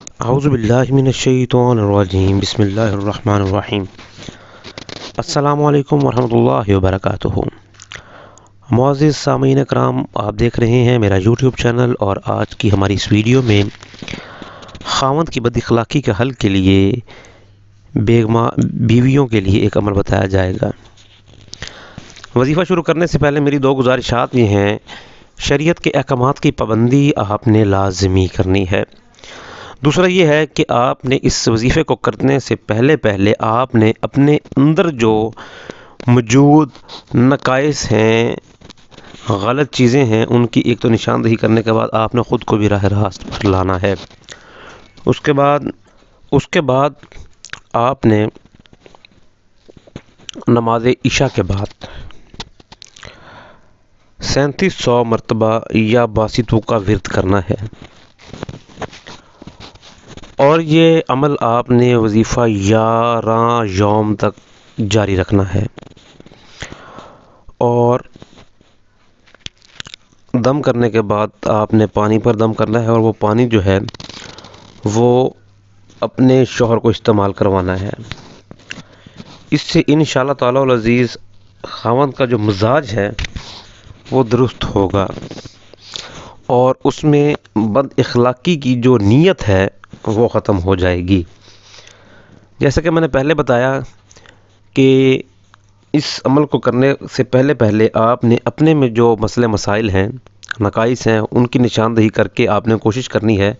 اعوذ باللہ من الشیطان الرجیم، بسم اللہ الرحمن الرحیم۔ السلام علیکم ورحمۃ اللہ وبرکاتہ۔ معزز سامعین کرام، آپ دیکھ رہے ہیں میرا یوٹیوب چینل، اور آج کی ہماری اس ویڈیو میں خاوند کی بد اخلاقی کے حل کے لیے بیویوں کے لیے ایک عمل بتایا جائے گا۔ وظیفہ شروع کرنے سے پہلے میری دو گزارشات یہ ہیں۔ شریعت کے احکامات کی پابندی آپ نے لازمی کرنی ہے۔ دوسرا یہ ہے کہ آپ نے اس وظیفے کو کرنے سے پہلے آپ نے اپنے اندر جو موجود نقائص ہیں، غلط چیزیں ہیں، ان کی ایک تو نشاندہی کرنے کے بعد آپ نے خود کو بھی راہ راست پر لانا ہے۔ اس کے بعد آپ نے نماز عشاء کے بعد 3700 مرتبہ یا باسطوں کا ورد کرنا ہے، اور یہ عمل آپ نے وظیفہ 11 یوم تک جاری رکھنا ہے۔ اور دم کرنے کے بعد آپ نے پانی پر دم کرنا ہے، اور وہ پانی جو ہے وہ اپنے شوہر کو استعمال کروانا ہے۔ اس سے انشاءاللہ تعالی العزیز خاوند کا جو مزاج ہے وہ درست ہوگا، اور اس میں بد اخلاقی کی جو نیت ہے وہ ختم ہو جائے گی۔ جیسا کہ میں نے پہلے بتایا کہ اس عمل کو کرنے سے پہلے آپ نے اپنے میں جو مسئلے مسائل ہیں، نقائص ہیں، ان کی نشاندہی کر کے آپ نے کوشش کرنی ہے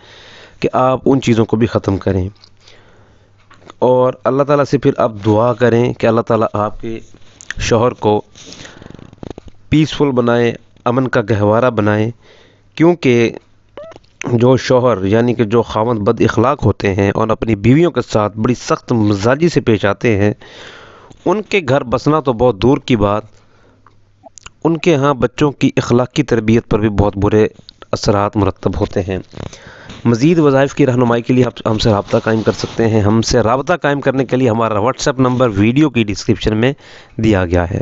کہ آپ ان چیزوں کو بھی ختم کریں، اور اللہ تعالیٰ سے پھر آپ دعا کریں کہ اللہ تعالیٰ آپ کے شوہر کو پیسفل بنائے، امن کا گہوارہ بنائے، کیونکہ جو شوہر یعنی کہ جو خاوند بد اخلاق ہوتے ہیں اور اپنی بیویوں کے ساتھ بڑی سخت مزاجی سے پیش آتے ہیں، ان کے گھر بسنا تو بہت دور کی بات، ان کے ہاں بچوں کی اخلاقی تربیت پر بھی بہت برے اثرات مرتب ہوتے ہیں۔ مزید وظائف کی رہنمائی کے لیے ہم سے رابطہ قائم کر سکتے ہیں۔ ہم سے رابطہ قائم کرنے کے لیے ہمارا واٹس ایپ نمبر ویڈیو کی ڈسکرپشن میں دیا گیا ہے۔